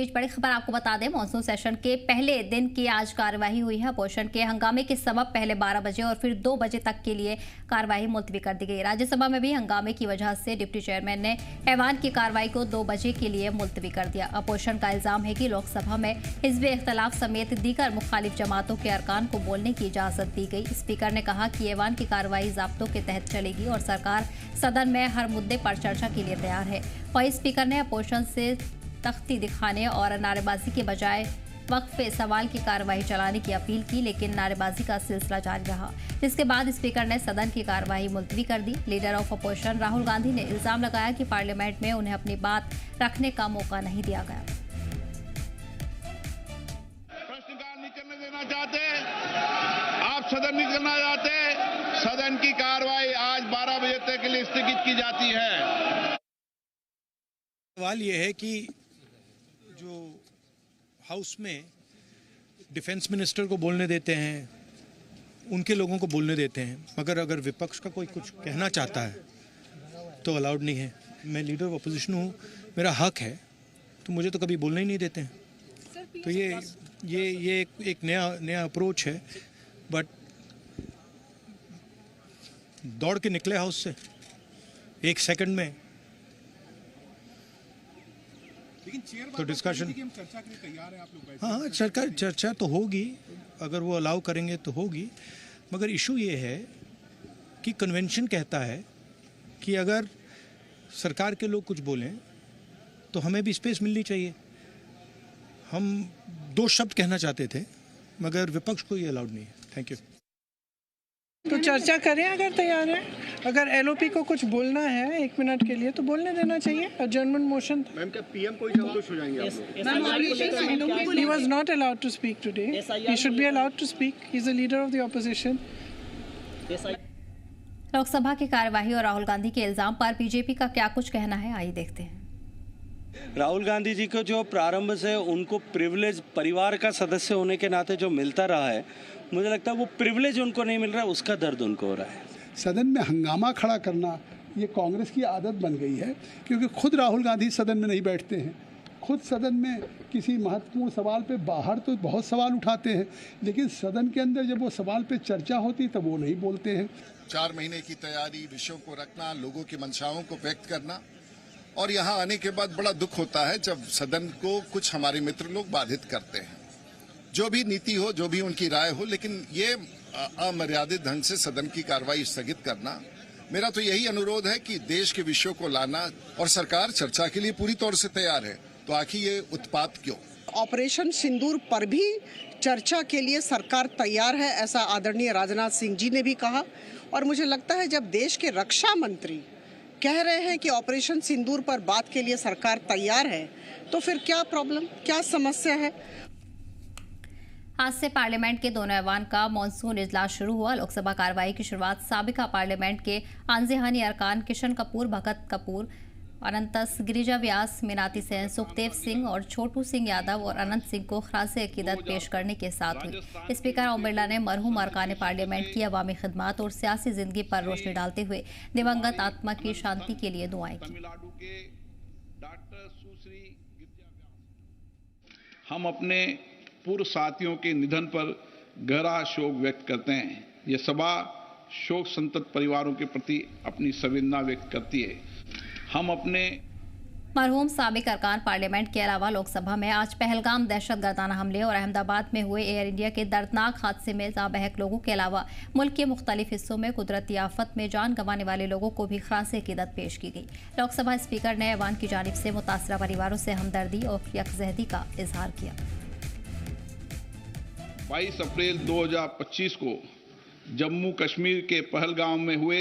बीच बड़ी खबर आपको बता दें, मॉनसून सेशन के पहले दिन की आज कार्यवाही हुई है। अपोजिशन के हंगामे के सबब पहले 12 बजे और फिर 2 बजे तक के लिए कार्यवाही मुलतवी कर दी गई। राज्यसभा में भी हंगामे की वजह से डिप्टी चेयरमैन ने ऐवान की कार्रवाई को 2 बजे के लिए मुलतवी कर दिया। अपोजिशन का इल्जाम है कि लोकसभा में हिज़्ब इख्तिलाफ समेत दीगर मुखालिफ जमातों के अरकान को बोलने की इजाजत दी गई। स्पीकर ने कहा कि ऐवान की कार्रवाई ज़ाब्तों के तहत चलेगी और सरकार सदन में हर मुद्दे पर चर्चा के लिए तैयार है। वहीं स्पीकर ने अपोजिशन से तख्ती दिखाने और नारेबाजी के बजाय वक्फे सवाल की कार्रवाई चलाने की अपील की, लेकिन नारेबाजी का सिलसिला जारी रहा, जिसके बाद स्पीकर ने सदन की कार्रवाई मुलतवी कर दी। Leader of opposition Rahul Gandhi ने इल्जाम लगाया कि पार्लियामेंट में उन्हें अपनी बात रखने का मौका नहीं दिया गया। प्रश्नकाल नहीं करने देना चाहते, आप सदन नहीं करना चाहते, सदन की कार्रवाई आज 12 बजे तक के लिए स्थगित की जाती है। सवाल ये है कि जो हाउस में डिफेंस मिनिस्टर को बोलने देते हैं, उनके लोगों को बोलने देते हैं, मगर अगर विपक्ष का कोई कुछ कहना चाहता है तो अलाउड नहीं है। मैं लीडर ऑफ अपोजिशन हूँ, मेरा हक है, तो मुझे तो कभी बोलने ही नहीं देते हैं। तो ये एक नया अप्रोच है, बट दौड़ के निकले हाउस से 1 सेकंड में, तो डिस्कशन चर्चा के लिए तैयार है आप लोग? हाँ, चर्चा तो होगी, अगर वो अलाउ करेंगे तो होगी, मगर इशू ये है कि कन्वेंशन कहता है कि अगर सरकार के लोग कुछ बोलें तो हमें भी स्पेस मिलनी चाहिए। हम 2 शब्द कहना चाहते थे, मगर विपक्ष को ये अलाउड नहीं है। Thank you. तो चर्चा करें अगर तैयार है। अगर एलओपी को कुछ बोलना है 1 मिनट के लिए तो बोलने देना चाहिए। adjournment motion. मैम क्या पीएम को ही संतुष्ट हो जाएंगे आप लोग? He was not allowed to speak today. He should be allowed to speak. He is the leader of the opposition. Lok Sabha की कार्यवाही और राहुल गांधी के इल्जाम पर बीजेपी का क्या कुछ कहना है, आइए देखते हैं। राहुल गांधी जी को जो प्रारंभ से उनको प्रिविलेज परिवार का सदस्य होने के नाते जो मिलता रहा है, मुझे लगता है वो प्रिविलेज उनको नहीं मिल रहा है, उसका दर्द उनको हो रहा है। सदन में हंगामा खड़ा करना ये कांग्रेस की आदत बन गई है, क्योंकि खुद राहुल गांधी सदन में नहीं बैठते हैं। खुद सदन में किसी महत्वपूर्ण सवाल पे बाहर तो बहुत सवाल उठाते हैं, लेकिन सदन के अंदर जब वो सवाल पे चर्चा होती तब वो नहीं बोलते हैं। 4 महीने की तैयारी, विषयों को रखना, लोगों की मंशाओं को व्यक्त करना, और यहाँ आने के बाद बड़ा दुख होता है जब सदन को कुछ हमारे मित्र लोग बाधित करते हैं। जो भी नीति हो, जो भी उनकी राय हो, लेकिन ये अमर्यादित ढंग से सदन की कार्रवाई स्थगित करना, मेरा तो यही अनुरोध है कि देश के विषयों को लाना, और सरकार चर्चा के लिए पूरी तौर से तैयार है, तो आखिर ये उत्पात क्यों? ऑपरेशन सिंदूर पर भी चर्चा के लिए सरकार तैयार है, ऐसा आदरणीय राजनाथ सिंह जी ने भी कहा। और मुझे लगता है जब देश के रक्षा मंत्री कह रहे हैं कि ऑपरेशन सिंदूर पर बात के लिए सरकार तैयार है, तो फिर क्या प्रॉब्लम, क्या समस्या है? आज से पार्लियामेंट के दोनों ऐवान का मॉनसून इजलास शुरू हुआ। लोकसभा कार्रवाई की शुरुआत साबिका पार्लियामेंट के आंजेहानी अरकान किशन कपूर, भगत कपूर, अनंतस, गिरिजा व्यास, मीनाती सेन, सुखदेव सिंह और छोटू सिंह यादव और अनंत सिंह को खरासे अकीदत पेश करने के साथ हुई। स्पीकर ओम बिरला ने मरहूम अरकान पार्लियामेंट की अवामी खिदमत और सियासी जिंदगी पर रोशनी डालते हुए दिवंगत आत्मा की शांति के लिए दुआएं की। हम अपने पूर्व साथियों के निधन पर गहरा शोक व्यक्त करते हैं। ये सभा शोक संतप्त परिवारों के प्रति अपनी संवेदना व्यक्त करती है। हम अपने मरहूम साबिक अरकान पार्लियामेंट के अलावा लोकसभा में आज पहलगाम दहशतगर्दाना हमले और अहमदाबाद में हुए एयर इंडिया के दर्दनाक हादसे में जाबहक लोगों के अलावा मुल्क के मुख्तलिफ हिस्सों में कुदरती आफत में जान गंवाने वाले लोगों को भी खरासे अकीदत पेश की गई। लोकसभा स्पीकर ने ऐवान की जानिब से मुतासरा परिवारों से हमदर्दी और यकजहती का इजहार किया। 22 अप्रैल 2025 को जम्मू कश्मीर के पहलगाम में हुए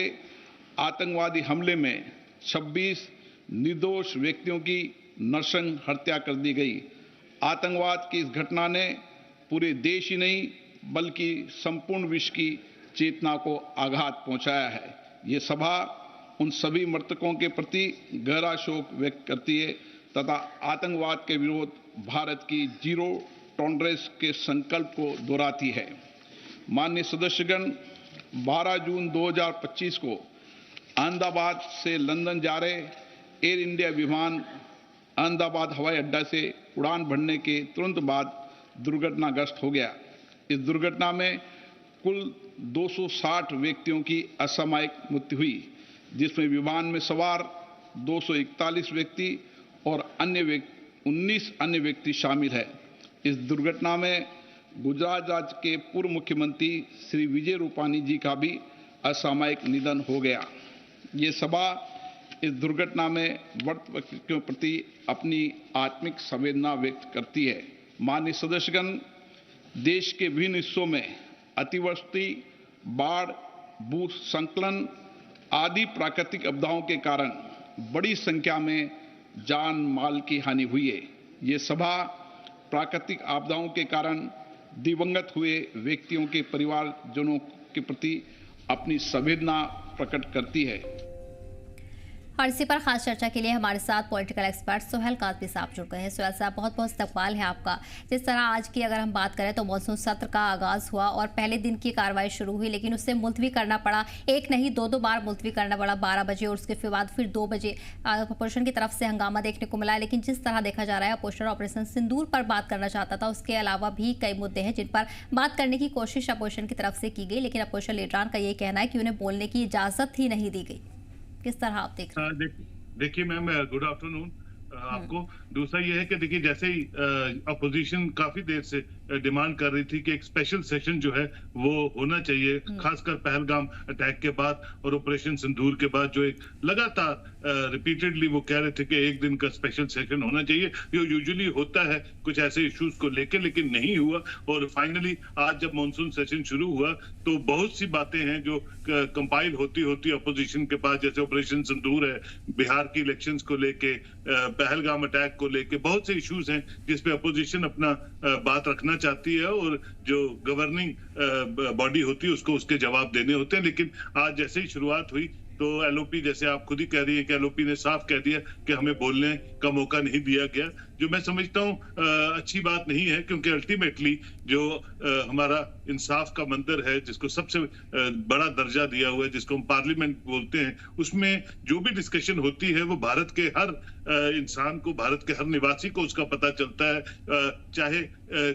आतंकवादी हमले में 26 निर्दोष व्यक्तियों की नरसंग हत्या कर दी गई। आतंकवाद की इस घटना ने पूरे देश ही नहीं बल्कि संपूर्ण विश्व की चेतना को आघात पहुंचाया है। ये सभा उन सभी मृतकों के प्रति गहरा शोक व्यक्त करती है तथा आतंकवाद के विरोध भारत की जीरो टॉलरेंस के संकल्प को दोहराती है। माननीय सदस्यगण, 12 जून 2025 को अहमदाबाद से लंदन जा रहे एयर इंडिया विमान अहमदाबाद हवाई अड्डा से उड़ान भरने के तुरंत बाद दुर्घटनाग्रस्त हो गया। इस दुर्घटना में कुल 260 व्यक्तियों की असामयिक मृत्यु हुई, जिसमें विमान में सवार 241 व्यक्ति और 19 अन्य व्यक्ति शामिल है। इस दुर्घटना में गुजरात राज्य के पूर्व मुख्यमंत्री श्री विजय रूपानी जी का भी असामयिक निधन हो गया। ये सभा इस दुर्घटना में मृत व्यक्तियों के प्रति अपनी आत्मिक संवेदना व्यक्त करती है। माननीय सदस्यगण, देश के विभिन्न हिस्सों में अतिवृष्टि, बाढ़, भूस्खलन आदि प्राकृतिक आपदाओं के कारण बड़ी संख्या में जान माल की हानि हुई है। ये सभा प्राकृतिक आपदाओं के कारण दिवंगत हुए व्यक्तियों के परिवारजनों के प्रति अपनी संवेदना प्रकट करती है। और इसी पर खास चर्चा के लिए हमारे साथ पॉलिटिकल एक्सपर्ट सोहेल काजमी साहब जुड़ गए हैं। सोहेल साहब, बहुत बहुत इस्तकबाल है आपका। जिस तरह आज की अगर हम बात करें तो मॉनसून सत्र का आगाज हुआ और पहले दिन की कार्रवाई शुरू हुई, लेकिन उससे मुलतवी करना पड़ा, एक नहीं दो बार मुलतवी करना पड़ा 12 बजे, और उसके बाद फिर 2 बजे अपोजिशन की तरफ से हंगामा देखने को मिला। लेकिन जिस तरह देखा जा रहा है, अपोजिशन ऑपरेशन सिंदूर पर बात करना चाहता था, उसके अलावा भी कई मुद्दे हैं जिन पर बात करने की कोशिश अपोजिशन की तरफ से की गई, लेकिन अपोजिशन लीडरान का ये कहना है कि उन्हें बोलने की इजाजत ही नहीं दी गई। किस तरह आप देख रहे हैं? देखिए मैम, गुड आफ्टरनून आपको। दूसरा ये है कि देखिए, जैसे ही अपोजिशन काफी देर से डिमांड कर रही थी कि एक स्पेशल सेशन जो है वो होना चाहिए, खासकर पहलगाम अटैक के बाद और ऑपरेशन सिंदूर के बाद, जो एक लगातार रिपीटेडली वो कह रहे थे कि एक दिन का स्पेशल सेशन होना चाहिए। जो यूजुअली होता है कुछ ऐसे इश्यूज को लेकर, लेकिन नहीं हुआ। और फाइनली आज जब मॉनसून सेशन शुरू हुआ तो बहुत सी बातें हैं जो कंपाइल होती अपोजिशन के पास, जैसे ऑपरेशन सिंदूर है, बिहार की इलेक्शंस को लेके, पहलगाम अटैक को लेके, बहुत से इश्यूज हैं जिसपे अपोजिशन अपना बात रखना चाहती है और जो गवर्निंग बॉडी होती है उसको उसके जवाब देने होते हैं। लेकिन आज जैसे ही शुरुआत हुई तो एलओपी, जैसे आप खुद ही कह रही है कि एलओपी ने साफ कह दिया कि हमें बोलने का मौका नहीं दिया गया, जो मैं समझता हूँ अच्छी बात नहीं है, क्योंकि अल्टीमेटली जो हमारा इंसाफ का मंदिर है, जिसको सबसे बड़ा दर्जा दिया हुआ है, जिसको हम पार्लियामेंट बोलते हैं, उसमें जो भी डिस्कशन होती है वो भारत के हर इंसान को, भारत के हर निवासी को उसका पता चलता है। चाहे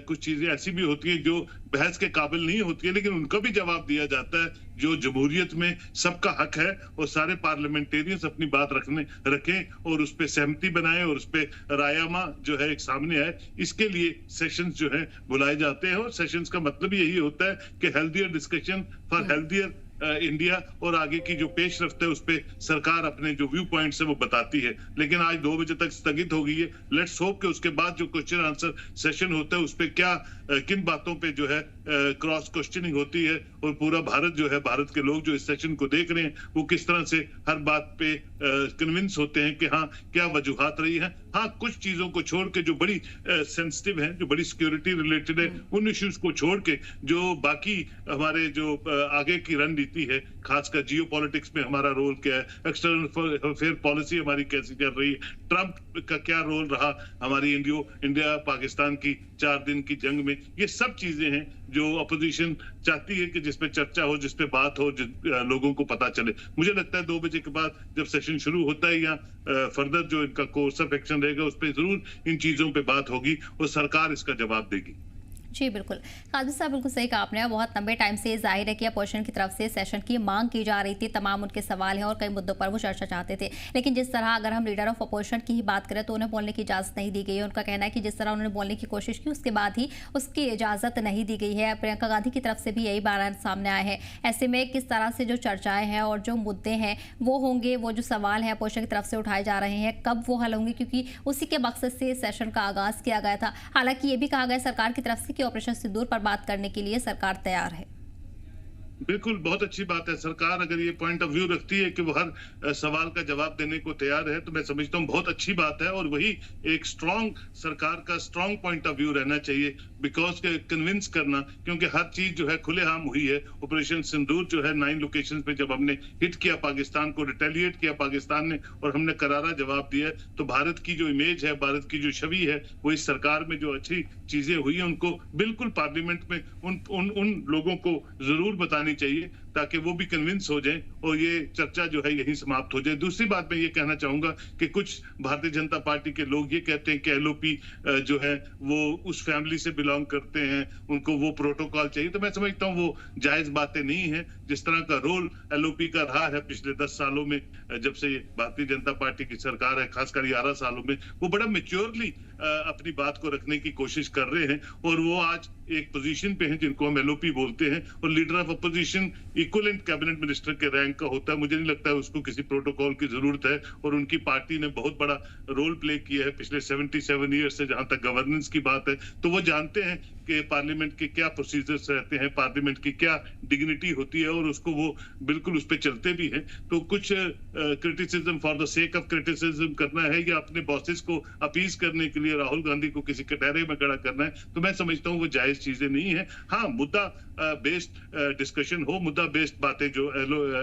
कुछ चीजें ऐसी भी होती हैं जो बहस के काबिल नहीं होती है, लेकिन उनका भी जवाब दिया जाता है। जो जमहूरियत में सबका हक है और सारे पार्लियामेंटेरियंस अपनी बात रखें और उस पर सहमति बनाएं और उस पर रायनामा जो है एक सामने आए, इसके लिए सेशंस जो है बुलाए जाते हैं। और सेशंस का मतलब यही होता है कि healthier discussion for healthier India, और आगे की जो पेशरफ्त है उस पे सरकार अपने जो व्यू पॉइंट्स है वो बताती है। लेकिन आज 2 बजे तक स्थगित हो गई है। लेट्स होप कि उसके बाद जो क्वेश्चन आंसर सेशन होता है उस पे क्या किन बातों पे जो है क्रॉस क्वेश्चनिंग होती है, और पूरा भारत जो है, भारत के लोग जो इस सेशन को देख रहे हैं वो किस तरह से हर बात पे कन्विंस होते हैं कि हाँ क्या वजूहात रही है। हाँ, कुछ चीजों को छोड़ के जो बड़ी सेंसिटिव है, जो बड़ी सिक्योरिटी रिलेटेड है, उन इश्यूज को छोड़ के जो बाकी हमारे जो आगे की रणनीति है, खासकर जियो पॉलिटिक्स में हमारा रोल क्या है, एक्सटर्नल अफेयर पॉलिसी हमारी कैसी चल रही है, ट्रंप का क्या रोल रहा हमारी इंडिया पाकिस्तान की 4 दिन की जंग में, ये सब चीजें हैं जो अपोजिशन चाहती है कि जिसपे चर्चा हो, जिसपे बात हो, लोगों को पता चले। मुझे लगता है 2 बजे के बाद जब सेशन शुरू होता है या फर्दर जो इनका कोर्स ऑफ एक्शन रहेगा उस पर जरूर इन चीजों पे बात होगी और सरकार इसका जवाब देगी। जी बिल्कुल, काजमी साहब बिल्कुल सही कहा आपने। बहुत लंबे टाइम से जाहिर है कि अपोजिशन की तरफ से सेशन की मांग की जा रही थी, तमाम उनके सवाल हैं और कई मुद्दों पर वो चर्चा चाहते थे। लेकिन जिस तरह अगर हम लीडर ऑफ अपोजिशन की ही बात करें तो उन्हें बोलने की इजाज़त नहीं दी गई है। उनका कहना है कि जिस तरह उन्होंने बोलने की कोशिश की उसके बाद ही उसकी इजाज़त नहीं दी गई है। प्रियंका गांधी की तरफ से भी यही बयान सामने आए हैं। ऐसे में किस तरह से जो चर्चाएँ हैं और जो मुद्दे हैं वो होंगे, वो जो सवाल हैं अपोजिशन की तरफ से उठाए जा रहे हैं, कब वो हल होंगे, क्योंकि उसी के मकसद से सेशन का आगाज़ किया गया था। हालांकि ये भी कहा गया सरकार की तरफ से कि ऑपरेशन सिंदूर पर बात करने के लिए सरकार तैयार है। बिल्कुल, बहुत अच्छी बात है। सरकार अगर ये पॉइंट ऑफ व्यू रखती है कि वो हर सवाल का जवाब देने को तैयार है तो मैं समझता हूँ बहुत अच्छी बात है, और वही एक स्ट्रॉन्ग सरकार का स्ट्रॉन्ग पॉइंट ऑफ व्यू रहना चाहिए। बिकॉज कन्विंस करना, क्योंकि हर चीज जो है खुलेआम हुई है। ऑपरेशन सिंदूर जो है 9 लोकेशन पे जब हमने हिट किया पाकिस्तान को, रिटेलिएट किया पाकिस्तान ने और हमने करारा जवाब दिया, तो भारत की जो इमेज है, भारत की जो छवि है, वो इस सरकार में जो अच्छी चीजें हुई है उनको बिल्कुल पार्लियामेंट में उन लोगों को जरूर बतानी चाहिए। ताकि वो भी कन्विंस हो जाए और ये चर्चा जो है यहीं समाप्त हो जाए। दूसरी बात मैं ये कहना चाहूंगा कि कुछ भारतीय जनता पार्टी के लोग ये कहते हैं कि एलओपी जो है वो उस फैमिली से बिलोंग करते हैं, उनको वो प्रोटोकॉल चाहिए। तो मैं समझता हूँ वो जायज बातें नहीं है। जिस तरह का रोल एलओपी का रहा है पिछले 10 सालों में, जब से भारतीय जनता पार्टी की सरकार है, खासकर 11 सालों में, वो बड़ा मेच्योरली अपनी बात को रखने की कोशिश कर रहे हैं और वो आज एक पोजीशन पे हैं जिनको हम एलओपी बोलते हैं। और leader of opposition equivalent cabinet minister के रैंक का होता है। मुझे नहीं लगता है उसको किसी प्रोटोकॉल की जरूरत है और उनकी पार्टी ने बहुत बड़ा रोल प्ले किया है पिछले 77 ईयर्स से, जहां तक गवर्नेंस की बात है। तो वो जानते हैं कि पार्लियामेंट के क्या प्रोसीजर्स रहते हैं, पार्लियामेंट की क्या डिग्निटी होती है और उसको वो बिल्कुल उस पर चलते भी हैं। तो कुछ criticism for the sake of criticism करना है या अपने बॉसेस को अपीज करने के लिए राहुल गांधी को किसी कटहरे में खड़ा करना है, तो मैं समझता हूँ वो जायज चीजें नहीं है। हाँ, मुद्दा बेस्ड डिस्कशन हो, मुद्दा बेस्ड बातें जो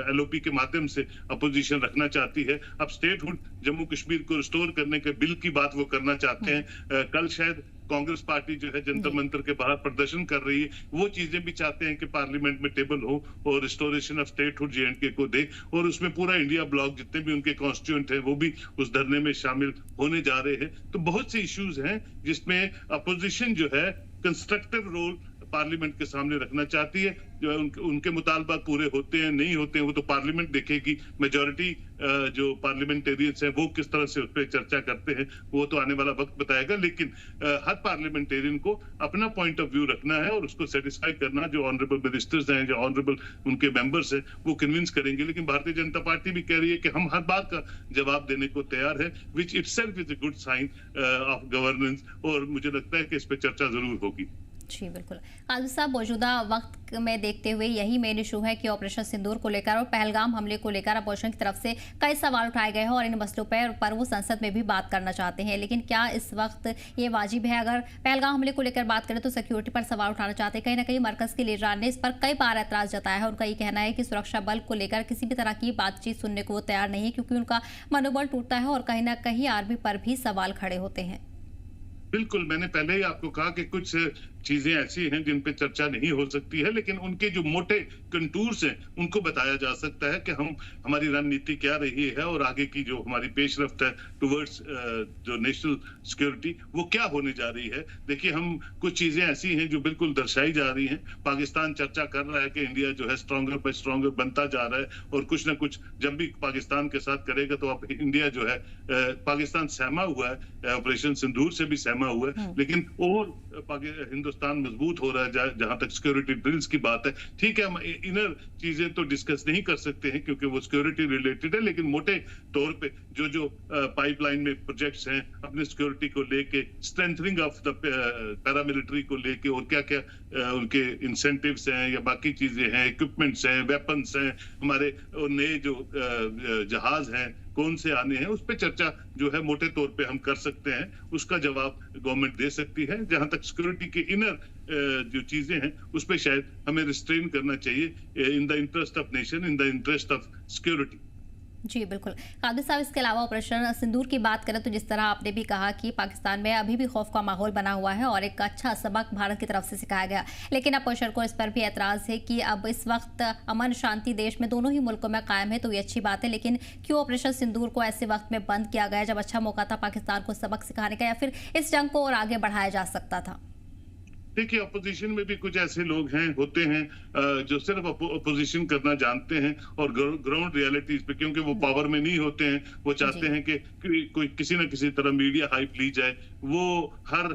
एलओपी के माध्यम से अपोजिशन रखना चाहती है। अब स्टेटहुड जम्मू कश्मीर को रिस्टोर करने के बिल की बात वो करना चाहते हैं। कल शायद कांग्रेस पार्टी जो है जंतर मंतर के बाहर प्रदर्शन कर रही है, वो चीजें भी चाहते हैं कि पार्लियामेंट में टेबल हो और रिस्टोरेशन ऑफ स्टेटहुड जेएंडके को दे और उसमें पूरा इंडिया ब्लॉक जितने भी उनके कॉन्स्टिट्यूएंट हैं वो भी उस धरने में शामिल होने जा रहे हैं। तो बहुत से इश्यूज हैं जिसमें अपोजिशन जो है कंस्ट्रक्टिव रोल पार्लियामेंट के सामने रखना चाहती है। जो उनके मुतालबा पूरे होते हैं नहीं होते हैं वो तो पार्लियामेंट देखेगी। मेजॉरिटी जो पार्लियामेंटेरियंस हैं वो किस तरह से उस पर चर्चा करते हैं वो तो आने वाला वक्त बताएगा। लेकिन हर पार्लियामेंटेरियन को अपना पॉइंट ऑफ व्यू रखना है और उसको सेटिस्फाई करना। जो ऑनरेबल मिनिस्टर्स हैं, जो ऑनरेबल उनके मेंबर्स हैं, वो कन्विंस करेंगे। लेकिन भारतीय जनता पार्टी भी कह रही है कि हम हर बात का जवाब देने को तैयार है, which itself is a good sign of governance. और मुझे लगता है कि इस पर चर्चा जरूर होगी। जी बिल्कुल। काजमी साहब, मौजूदा वक्त में देखते हुए यही मेन इशू है कि ऑपरेशन सिंदूर को लेकर और पहलगाम हमले को लेकर अपोजिशन की तरफ से कई सवाल उठाए गए हैं और इन मसलों पर वो संसद में भी बात करना चाहते हैं। लेकिन क्या इस वक्त ये वाजिब है? अगर पहलगाम हमले को लेकर बात करें तो सिक्योरिटी पर सवाल उठाना चाहते हैं। कहीं ना कहीं मरकज के लीडरान ने इस पर कई बार एतराज जताया है। उनका ये कहना है कि सुरक्षा बल को लेकर किसी भी तरह की बातचीत सुनने को वो तैयार नहीं है, क्योंकि उनका मनोबल टूटता है और कहीं ना कहीं आर्मी पर भी सवाल खड़े होते हैं। बिल्कुल, मैंने पहले ही आपको कहा कि कुछ चीजें ऐसी हैं जिन पे चर्चा नहीं हो सकती है, लेकिन उनके जो मोटे कंटूर्स हैं उनको बताया जा सकता है कि हमारी रणनीति क्या रही है और आगे की जो हमारी पेशरफ्त है टुवर्ड्स जो नेशनल सिक्योरिटी वो क्या होने जा रही है। देखिए, हम कुछ चीजें ऐसी हैं जो बिल्कुल दर्शाई जा रही हैं। पाकिस्तान चर्चा कर रहा है कि इंडिया जो है स्ट्रॉन्गर बाय स्ट्रॉन्गर बनता जा रहा है और कुछ ना कुछ जब भी पाकिस्तान के साथ करेगा तो अब इंडिया जो है पाकिस्तान सहमा हुआ है, ऑपरेशन सिंदूर से भी सहमा हुआ है, लेकिन और हिंदुस्तान मजबूत हो रहा है जहां तक सिक्योरिटी ड्रिल्स की बात है। ठीक है, हम इनर चीजें तो डिस्कस नहीं कर सकते हैं क्योंकि वो सिक्योरिटी रिलेटेड है, लेकिन मोटे तौर पे जो पाइपलाइन में प्रोजेक्ट्स हैं अपने सिक्योरिटी को लेके, स्ट्रेंथनिंग ऑफ द पैरामिलिट्री को लेके और क्या क्या उनके इंसेंटिव्स हैं या बाकी चीजें हैं, इक्विपमेंट्स हैं, वेपन्स हैं, हमारे नए जो जहाज हैं कौन से आने हैं, उस पर चर्चा जो है मोटे तौर पे हम कर सकते हैं। उसका जवाब गवर्नमेंट दे सकती है। जहां तक सिक्योरिटी के इनर जो चीजें हैं उस पर शायद हमें रिस्ट्रेन करना चाहिए in the interest of nation, in the interest of security. जी बिल्कुल। कादिर साहब, इसके अलावा ऑपरेशन सिंदूर की बात करें तो जिस तरह आपने भी कहा कि पाकिस्तान में अभी भी खौफ का माहौल बना हुआ है और एक अच्छा सबक भारत की तरफ से सिखाया गया, लेकिन अपोजिशन को इस पर भी एतराज़ है कि अब इस वक्त अमन शांति देश में दोनों ही मुल्कों में कायम है, तो ये अच्छी बात है, लेकिन क्यों ऑपरेशन सिंदूर को ऐसे वक्त में बंद किया गया जब अच्छा मौका था पाकिस्तान को सबक सिखाने का, या फिर इस जंग को और आगे बढ़ाया जा सकता था? देखिए, अपोजिशन में भी कुछ ऐसे लोग होते हैं जो सिर्फ अपोजिशन करना जानते हैं और ग्राउंड रियलिटीज पे, क्योंकि वो पावर में नहीं होते हैं, वो चाहते हैं कि कोई किसी न किसी तरह मीडिया हाइप ली जाए। वो हर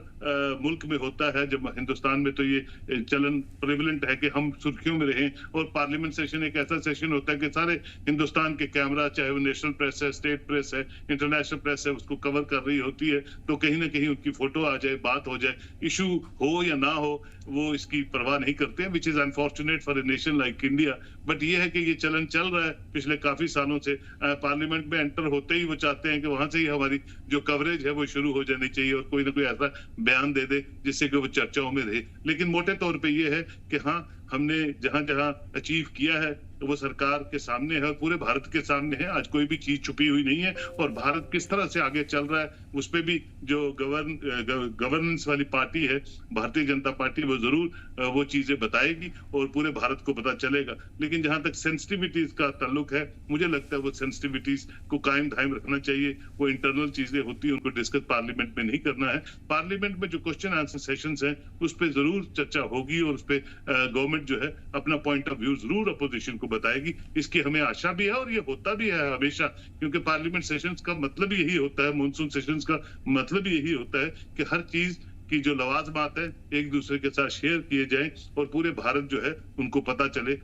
मुल्क में होता है। जब हिंदुस्तान में तो ये चलन प्रेवलेंट है कि हम सुर्खियों में रहें, और पार्लियामेंट सेशन एक ऐसा सेशन होता है कि सारे हिंदुस्तान के कैमरा, चाहे वो नेशनल प्रेस है, स्टेट प्रेस है, इंटरनेशनल प्रेस है, उसको कवर कर रही होती है, तो कहीं ना कहीं उनकी फोटो आ जाए, बात हो जाए, इशू हो या ना हो, वो इसकी परवाह नहीं करते हैं, which is unfortunate for a nation like India. But ये है कि ये चलन चल रहा है पिछले काफी सालों से। पार्लियामेंट में एंटर होते ही वो चाहते हैं कि वहां से ही हमारी जो कवरेज है वो शुरू हो जानी चाहिए और कोई ना कोई ऐसा बयान दे दे जिससे कि वो चर्चाओं में रहे। लेकिन मोटे तौर पे ये है कि हाँ, हमने जहां जहां अचीव किया है वो सरकार के सामने है और पूरे भारत के सामने है। आज कोई भी चीज छुपी हुई नहीं है और भारत किस तरह से आगे चल रहा है उस पे भी जो गवर्नेंस वाली पार्टी है भारतीय जनता पार्टी, वो जरूर वो चीजें बताएगी और पूरे भारत को पता चलेगा। लेकिन जहां तक सेंसिटिविटीज का ताल्लुक है, मुझे लगता है वो सेंसिटिविटीज को कायम धायम रखना चाहिए। वो इंटरनल चीजें होती है, उनको डिस्कस पार्लियामेंट में नहीं करना है। पार्लियामेंट में जो क्वेश्चन आंसर सेशंस हैं उस पर जरूर चर्चा होगी और उस पर गवर्नमेंट जो है अपना पॉइंट ऑफ व्यू जरूर अपोजिशन को बताएगी। इसकी हमें आशा भी है और ये होता भी है हमेशा, क्योंकि पार्लियामेंट सेशंस का मतलब यही होता है, मॉनसून सेशंस का मतलब यही होता है कि हर चीज की जो लवाजमात है एक दूसरे के साथ शेयर किए जाएं और पूरे भारत जो है उनको पता चले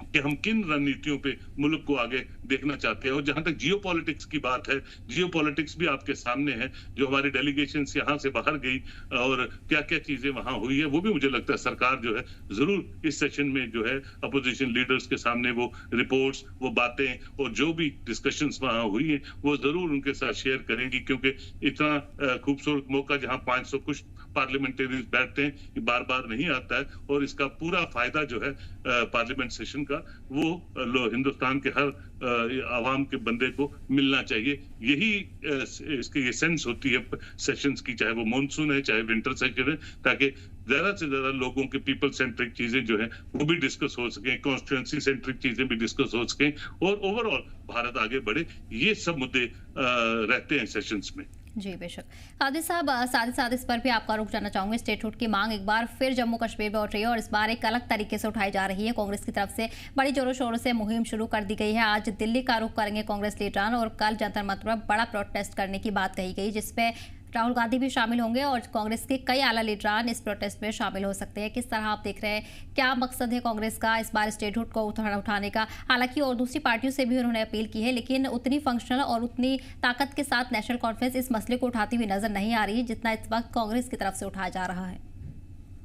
कि हम किन रणनीतियों पे मुल्क को आगे देखना चाहते हैं। और जहां तक जियो पॉलिटिक्स की बात है, जियो पॉलिटिक्स भी आपके सामने है। जो हमारी डेलीगेशन यहाँ से बाहर गई और क्या क्या चीजें वहां हुई है, वो भी मुझे लगता है सरकार जो है जरूर इस सेशन में जो है अपोजिशन लीडर्स के सामने वो रिपोर्ट्स, वो बातें और जो भी डिस्कशंस वहां हुई है वो जरूर उनके साथ शेयर करेंगी। क्योंकि इतना खूबसूरत मौका जहां 500 कुछ पार्लियामेंटेरियंस बैठते हैं, ये बार बार नहीं आता है और इसका पूरा फायदा जो है पार्लियामेंट सेशन का वो हिंदुस्तान के हर आवाम के बंदे को मिलना चाहिए। यही इसकी ये सेंस होती है सेशंस की, चाहे वो मॉनसून है चाहे विंटर सेशन है, ताकि ज्यादा से ज्यादा लोगों के पीपल सेंट्रिक चीजें जो है वो भी डिस्कस हो सके, कॉन्स्टिट्यूएंसी सेंट्रिक चीजें भी डिस्कस हो सके और ओवरऑल भारत आगे बढ़े। ये सब मुद्दे रहते हैं सेशंस में। जी बेशक। कादिर साहब, साथ ही साथ इस पर भी आपका रुख जानना चाहूंगे। स्टेटहुड की मांग एक बार फिर जम्मू कश्मीर में उठ रही है और इस बार एक अलग तरीके से उठाई जा रही है। कांग्रेस की तरफ से बड़ी जोरों शोरों से मुहिम शुरू कर दी गई है। आज दिल्ली का रुख करेंगे कांग्रेस लीडरान और कल जंतर मंतर पर बड़ा प्रोटेस्ट करने की बात कही गई, जिसपे राहुल गांधी भी शामिल होंगे और कांग्रेस के कई आला लीडरान इस प्रोटेस्ट में शामिल हो सकते हैं। किस तरह आप देख रहे हैं, क्या मकसद है कांग्रेस का इस बार स्टेटहुड को उठाने का? हालांकि और दूसरी पार्टियों से भी उन्होंने अपील की है, लेकिन उतनी फंक्शनल और उतनी ताकत के साथ नेशनल कॉन्फ्रेंस इस मसले को उठाती हुई नजर नहीं आ रही जितना इस वक्त कांग्रेस की तरफ से उठाया जा रहा है।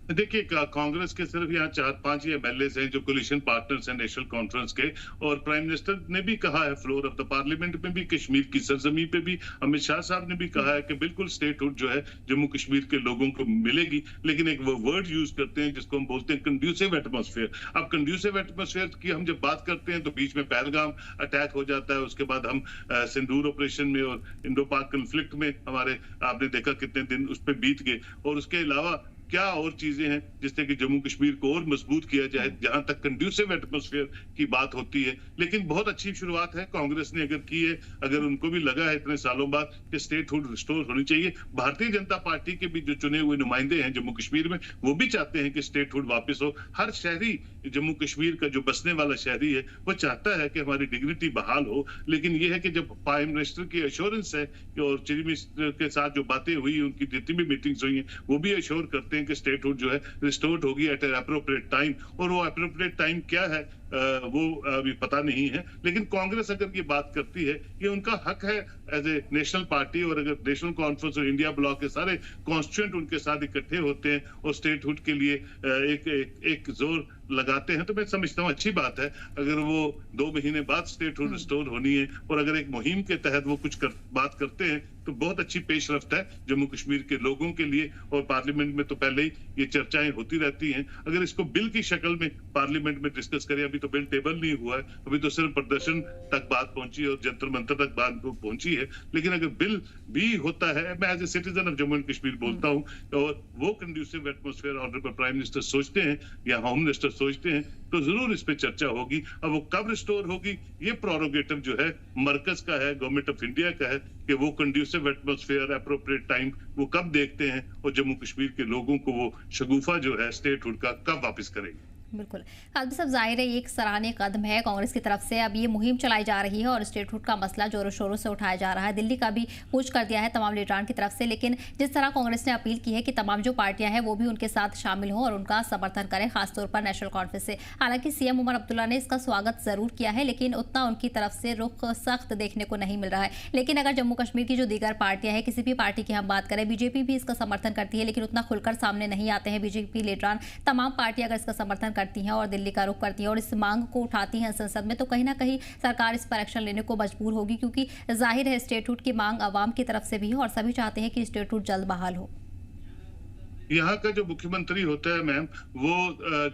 देखिए, कांग्रेस के सिर्फ यहाँ 4-5 ही एमएलए हैं जो कोलिशन पार्टनर्स हैं नेशनल कॉन्फ्रेंस के, और प्राइम मिनिस्टर ने भी कहा है फ्लोर ऑफ द पार्लियामेंट में भी, कश्मीर की सरजमी पे भी अमित शाह साहब ने भी कहा है कि बिल्कुल स्टेटहुड जो है जम्मू कश्मीर के लोगों को मिलेगी। लेकिन एक वो वर्ड यूज करते हैं जिसको हम बोलते हैं कंड्यूसिव एटमॉस्फेयर। अब कंड्यूसिव एटमॉस्फेयर की हम जब बात करते हैं तो बीच में पहलगाम अटैक हो जाता है, उसके बाद हम सिंदूर ऑपरेशन में और इंडो पाक कन्फ्लिक्ट में हमारे आपने देखा कितने दिन उस पर बीत गए। और उसके अलावा क्या और चीजें हैं जिससे कि जम्मू कश्मीर को और मजबूत किया जाए, जहां तक कंड्यूसिव एटमॉस्फेयर की बात होती है। लेकिन बहुत अच्छी शुरुआत है कांग्रेस ने अगर की है, अगर उनको भी लगा है इतने सालों बाद कि स्टेटहुड रिस्टोर होनी चाहिए। भारतीय जनता पार्टी के भी जो चुने हुए नुमाइंदे हैं जम्मू कश्मीर में, वो भी चाहते हैं कि स्टेटहुड वापस हो। हर शहरी जम्मू कश्मीर का जो बसने वाला शहरी है वो चाहता है कि हमारी डिग्निटी बहाल हो। लेकिन ये है कि जब प्राइम मिनिस्टर की एश्योरेंस है और चीफ मिनिस्टर के साथ जो बातें हुई, उनकी जितनी भी मीटिंग्स हुई हैं, वो भी एश्योर करते हैं कि स्टेटहुड जो है रिस्टोर्ड होगी एट एप्रोप्रिएट टाइम। और वो एप्रोप्रिएट टाइम क्या है वो अभी पता नहीं है। लेकिन कांग्रेस अगर ये बात करती है, ये उनका हक है एज ए नेशनल पार्टी, और अगर नेशनल कॉन्फ्रेंस और इंडिया ब्लॉक के सारे कॉन्स्टिट्यूएंट उनके साथ इकट्ठे होते हैं और स्टेटहुड के लिए एक जोर लगाते हैं, तो मैं समझता हूँ अच्छी बात है। अगर वो 2 महीने बाद स्टेटहुड रिस्टोर होनी है और अगर एक मुहिम के तहत वो कुछ बात करते हैं तो बहुत अच्छी पेशरफ्त है जम्मू कश्मीर के लोगों के लिए। और पार्लियामेंट में तो पहले ही ये चर्चाएं होती रहती हैं। अगर इसको बिल की शक्ल में पार्लियामेंट में डिस्कस करें, अभी तो बिल टेबल नहीं हुआ है, अभी तो सिर्फ प्रदर्शन तक बात पहुंची है और जंतर मंतर तक बात पहुंची है। लेकिन अगर बिल भी होता है, मैं as a citizen of Jammu and Kashmir बोलता हूँ, और वो conducive atmosphere honourable prime minister सोचते हैं या होम मिनिस्टर सोचते हैं, तो जरूर इस पे चर्चा होगी। अब वो कब रिस्टोर होगी, ये प्रोरोगेटिव जो है मरकज का है, गवर्नमेंट ऑफ इंडिया का है कि वो कंड्यूसिव एटमॉस्फेयर एप्रोप्रिएट टाइम वो कब देखते हैं और जम्मू कश्मीर के लोगों को वो शगुफा जो है स्टेटहुड का कब वापस करेंगे। बिल्कुल कादिर साहब, जाहिर है ये एक सराहनीय कदम है कांग्रेस की तरफ से। अब ये मुहिम चलाई जा रही है और स्टेटहुड का मसला जोरों शोरों से उठाया जा रहा है। दिल्ली का भी कूच कर दिया है तमाम लीडरान की तरफ से। लेकिन जिस तरह कांग्रेस ने अपील की है कि तमाम जो पार्टियां हैं वो भी उनके साथ शामिल हों और उनका समर्थन करें, खासतौर पर नेशनल कॉन्फ्रेंस से। हालांकि सीएम उमर अब्दुल्ला ने इसका स्वागत जरूर किया है, लेकिन उतना उनकी तरफ से रुख सख्त देखने को नहीं मिल रहा है। लेकिन अगर जम्मू कश्मीर की जो दीगर पार्टियां हैं, किसी भी पार्टी की हम बात करें, बीजेपी भी इसका समर्थन करती है, लेकिन उतना खुलकर सामने नहीं आते हैं बीजेपी लीडरान। तमाम पार्टियां अगर इसका समर्थन करती हैं और दिल्ली का रुख करती हैं और इस मांग को उठाती हैं संसद में, तो कहीं ना कहीं सरकार इस पर एक्शन लेने को मजबूर होगी, क्योंकि जाहिर है स्टेटहुड की मांग अवाम की तरफ से भी है और सभी चाहते हैं कि स्टेटहुड जल्द बहाल हो। यहाँ का जो मुख्यमंत्री होता है मैम, वो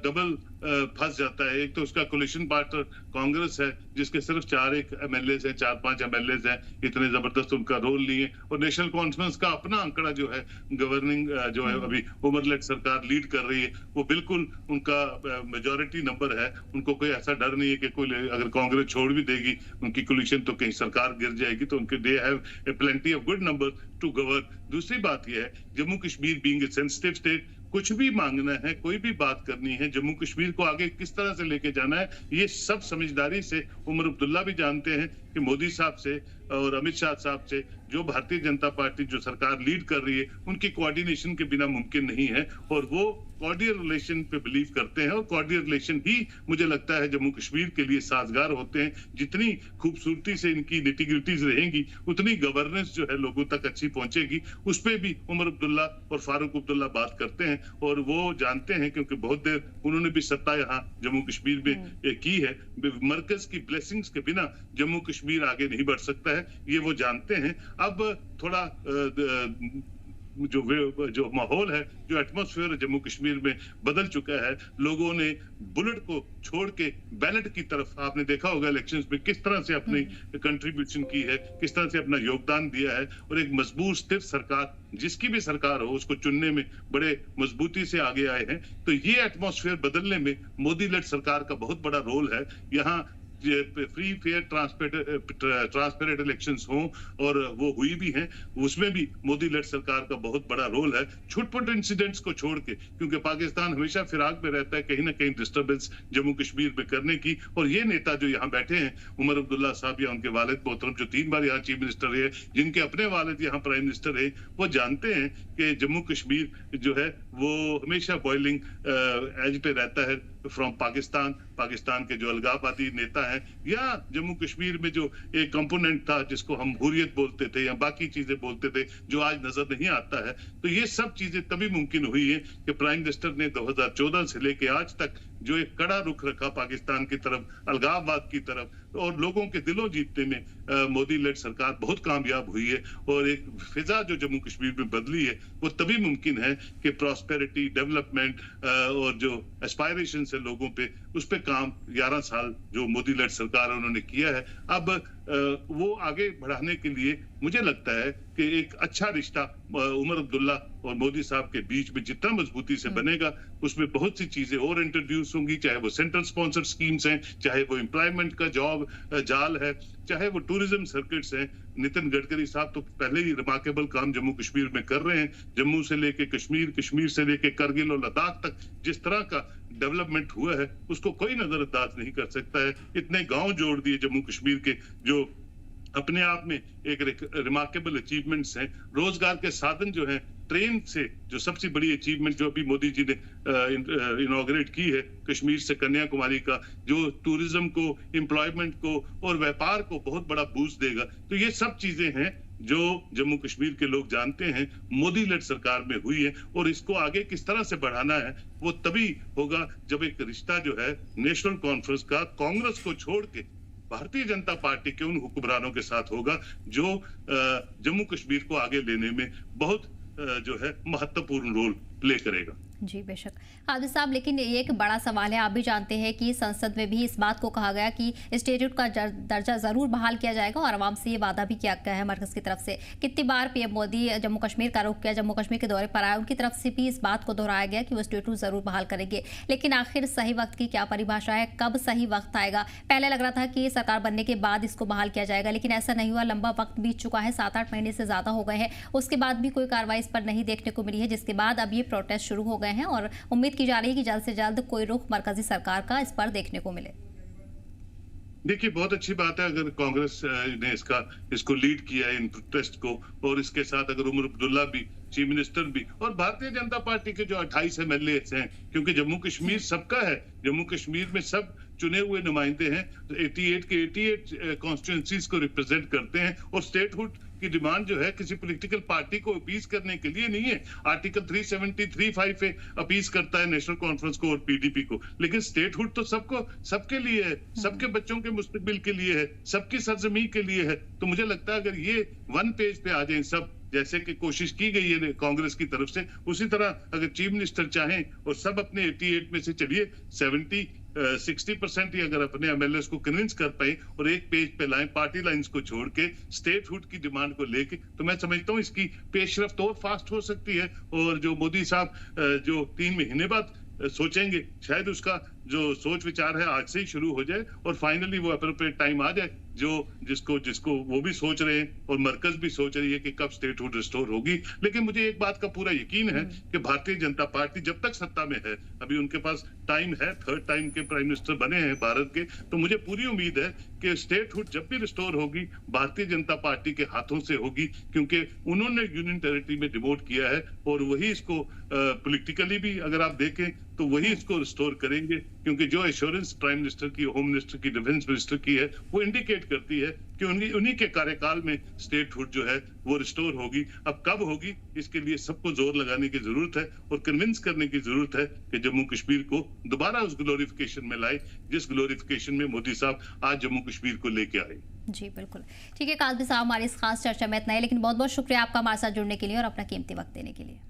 डबल फंस जाता है। एक तो उसका कोलिशन पार्टनर कांग्रेस है जिसके सिर्फ 4 MLA हैं, 4-5 MLA हैं, इतने जबरदस्त उनका रोल नहीं है। और नेशनल कॉन्फ्रेंस का अपना आंकड़ा जो है गवर्निंग जो है अभी उमर लेट सरकार लीड कर रही है, वो बिल्कुल उनका मेजोरिटी नंबर है। उनको कोई ऐसा डर नहीं है कि कोई अगर कांग्रेस छोड़ भी देगी उनकी कोलिशन तो कहीं सरकार गिर जाएगी। तो उनके they have a plenty of good number two govern. दूसरी बात यह है Jammu Kashmir being a sensitive state, कुछ भी मांगना है, कोई भी बात करनी है, जम्मू कश्मीर को आगे किस तरह से लेके जाना है, ये सब समझदारी से उमर अब्दुल्ला भी जानते हैं कि मोदी साहब से और अमित शाह साहब से जो भारतीय जनता पार्टी जो सरकार लीड कर रही है उनकी कोऑर्डिनेशन के बिना मुमकिन नहीं है। और वो कॉर्डियल रिलेशन पे बिलीव करते हैं और कॉर्डियल रिलेशन ही मुझे लगता है जम्मू कश्मीर के लिए साजगार होते हैं। जितनी खूबसूरती से इनकी निटिग्रिटीज रहेंगी उतनी गवर्नेंस जो है लोगों तक अच्छी पहुंचेगी। उस पर भी उमर अब्दुल्ला और फारूक अब्दुल्ला बात करते हैं और वो जानते हैं क्योंकि बहुत देर उन्होंने भी सत्ता यहाँ जम्मू कश्मीर में की है। मरकज की ब्लेसिंग्स के बिना जम्मू कश्मीर आगे नहीं बढ़ सकता है, ये वो जानते हैं। अब थोड़ा जो माहौल है, जो एटमॉस्फेयर जम्मू कश्मीर में बदल चुका है। लोगों ने बुलेट को छोड़ के बैलेट की तरफ, आपने देखा होगा इलेक्शंस में किस तरह से अपनी कंट्रीब्यूशन की है, किस तरह से अपना योगदान दिया है। और एक मजबूत स्थिर सरकार, जिसकी भी सरकार हो, उसको चुनने में बड़े मजबूती से आगे आए हैं। तो ये एटमॉस्फेयर बदलने में मोदी लेड सरकार का बहुत बड़ा रोल है। यहाँ फ्री फेयर ट्रांसपेरेंट इलेक्शंस हों और वो हुई भी हैं, उसमें भी मोदी लेड सरकार का बहुत बड़ा रोल है। छुटपुट इंसिडेंट्स को छोड़ के, क्योंकि पाकिस्तान हमेशा फिराक में रहता है कहीं ना कहीं डिस्टर्बेंस जम्मू कश्मीर में करने की। और ये नेता जो यहाँ बैठे हैं, उमर अब्दुल्ला साहब या उनके वालिद मोहतरम जो 3 बार यहाँ चीफ मिनिस्टर रहे, जिनके अपने वालिद यहाँ प्राइम मिनिस्टर रहे, वो जानते हैं कि जम्मू कश्मीर जो है वो हमेशा बॉइलिंग एज पे रहता है फ्रॉम पाकिस्तान के जो अलगाववादी नेता हैं, या जम्मू कश्मीर में जो एक कंपोनेंट था जिसको हम हुर्रियत बोलते थे या बाकी चीजें बोलते थे, जो आज नजर नहीं आता है। तो ये सब चीजें तभी मुमकिन हुई है कि प्राइम मिनिस्टर ने 2014 से लेके आज तक जो एक कड़ा रुख रखा पाकिस्तान की तरफ, अलगाववाद की तरफ, और लोगों के दिलों जीतने में मोदी लेड सरकार बहुत कामयाब हुई है। और एक फिजा जो जम्मू कश्मीर में बदली है वो तभी मुमकिन है कि प्रॉस्पेरिटी, डेवलपमेंट और जो एस्पायरेशन है लोगों पे, उस पे काम 11 साल जो मोदी लेड सरकार उन्होंने किया है। अब वो आगे बढ़ाने के लिए मुझे लगता है कि एक अच्छा रिश्ता उमर अब्दुल्ला और मोदी साहब के बीच में जितना मजबूती से बनेगा, उसमें बहुत सी चीजें और इंट्रोड्यूस होंगी, चाहे वो सेंट्रल स्पॉन्सर्ड स्कीम्स हैं, चाहे वो एम्प्लॉयमेंट का जॉब जाल है, चाहे वो टूरिज्म सर्किट्स हैं। नितिन गडकरी साहब तो पहले ही रिमार्केबल काम जम्मू कश्मीर में कर रहे हैं। जम्मू से लेके कश्मीर, कश्मीर से लेके करगिल और लद्दाख तक जिस तरह का डेवलपमेंट हुआ है उसको कोई नजरअंदाज नहीं कर सकता है। इतने गांव जोड़ दिए जम्मू कश्मीर के, जो अपने आप में एक रिमार्केबल अचीवमेंट्स हैं। रोजगार के साधन जो हैं, ट्रेन से जो सबसे बड़ी अचीवमेंट जो अभी मोदी जी ने इनॉग्रेट की है कश्मीर से कन्याकुमारी का, जो टूरिज्म को, एम्प्लॉयमेंट को और व्यापार को बहुत बड़ा बूस्ट देगा। तो ये सब चीजें हैं जो जम्मू कश्मीर के लोग जानते हैं मोदी लेड सरकार में हुई है। और इसको आगे किस तरह से बढ़ाना है वो तभी होगा जब एक रिश्ता जो है नेशनल कॉन्फ्रेंस का कांग्रेस को छोड़ के भारतीय जनता पार्टी के उन हुक्मरानों के साथ होगा जो जम्मू कश्मीर को आगे लेने में बहुत जो है महत्वपूर्ण रोल प्ले करेगा। जी बेशक कादिर साहब, लेकिन ये एक बड़ा सवाल है। आप भी जानते हैं कि संसद में भी इस बात को कहा गया कि स्टेट्यूट का दर्जा जरूर बहाल किया जाएगा और आवाम से ये वादा भी किया गया है मरकज की तरफ से। कितनी बार पीएम मोदी जम्मू कश्मीर का रुख किया, जम्मू कश्मीर के दौरे पर आए, उनकी तरफ से भी इस बात को दोहराया गया कि वो स्टेट्यूट जरूर बहाल करेंगे। लेकिन आखिर सही वक्त की क्या परिभाषा है, कब सही वक्त आएगा? पहले लग रहा था कि सरकार बनने के बाद इसको बहाल किया जाएगा, लेकिन ऐसा नहीं हुआ। लंबा वक्त बीत चुका है, 7-8 महीने से ज्यादा हो गए हैं, उसके बाद भी कोई कार्रवाई इस पर नहीं देखने को मिली है, जिसके बाद अब ये प्रोटेस्ट शुरू हो गए हैं और उम्मीद की जा रही है कि जल्द से जल्द कोई रुख मरकजी सरकार का इस पर देखने को मिले। देखिए, बहुत अच्छी बात है अगर कांग्रेस ने इसको लीड किया है इन प्रोटेस्ट को, और इसके साथ अगर उमर अब्दुल्ला भी चीफ मिनिस्टर भी, और भारतीय जनता पार्टी के जो 28 MLA हैं, क्योंकि जम्मू कश्मीर सबका है, जम्मू कश्मीर में सब चुने हुए नुमाइंदे हैं, 88 के 88 कॉन्स्टिट्यूंसीज को रिप्रेजेंट करते हैं। और स्टेटहुड की डिमांड जो है किसी पॉलिटिकल पार्टी को अपीज करने के लिए नहीं है। आर्टिकल 373(5) पे अपीज करता है नेशनल कॉन्फ्रेंस को और पीडीपी को, लेकिन स्टेटहुड तो सबके लिए है, सबके बच्चों के मुस्तकबिल के लिए है, सबकी सरजमी के लिए है। तो मुझे लगता है अगर ये वन पेज पे आ जाए सब, जैसे कि कोशिश की गई है कांग्रेस की तरफ से, उसी तरह अगर चीफ मिनिस्टर चाहें और सब अपने 88 में से चलिए 60% ही अगर अपने एमएलए को कन्विंस कर पाए और एक पेज पे लाएं पार्टी लाइंस को छोड़ के स्टेटहुड की डिमांड को लेके, तो मैं समझता हूं इसकी पेशरफ्त और फास्ट हो सकती है। और जो मोदी साहब जो 3 महीने बाद सोचेंगे, शायद उसका जो सोच विचार है आज से ही शुरू हो जाए और फाइनली वो अप्रोप्रिएट टाइम आ जाए जो जिसको वो भी सोच रहे हैं और मरकज भी सोच रही है कि कब स्टेटहुड रिस्टोर होगी। लेकिन मुझे एक बात का पूरा यकीन है कि भारतीय जनता पार्टी जब तक सत्ता में है, अभी उनके पास टाइम है, 3rd टाइम के प्राइम मिनिस्टर बने हैं भारत के, तो मुझे पूरी उम्मीद है कि स्टेटहुड जब भी रिस्टोर होगी भारतीय जनता पार्टी के हाथों से होगी, क्योंकि उन्होंने यूनियन टेरिटरी में डिमोट किया है और वही इसको पॉलिटिकली भी अगर आप देखें तो वही इसको रिस्टोर करेंगे, क्योंकि जो एश्योरेंस प्राइम मिनिस्टर की, होम मिनिस्टर की, डिफेंस मिनिस्टर की है वो इंडिकेट करती है कि उन्हीं के कार्यकाल में स्टेटहुड जो है वो रिस्टोर होगी। अब कब होगी इसके लिए सबको जोर लगाने की जरूरत है और कन्विंस करने की जरूरत है कि जम्मू कश्मीर को दोबारा उस ग्लोरिफिकेशन में लाए जिस ग्लोरिफिकेशन में मोदी साहब आज जम्मू कश्मीर को लेके आए। जी बिल्कुल ठीक है, काजमी साहब हमारी इस खास चर्चा में इतना है, लेकिन बहुत बहुत शुक्रिया आपका हमारे साथ जुड़ने के लिए और अपना कीमती वक्त देने के लिए।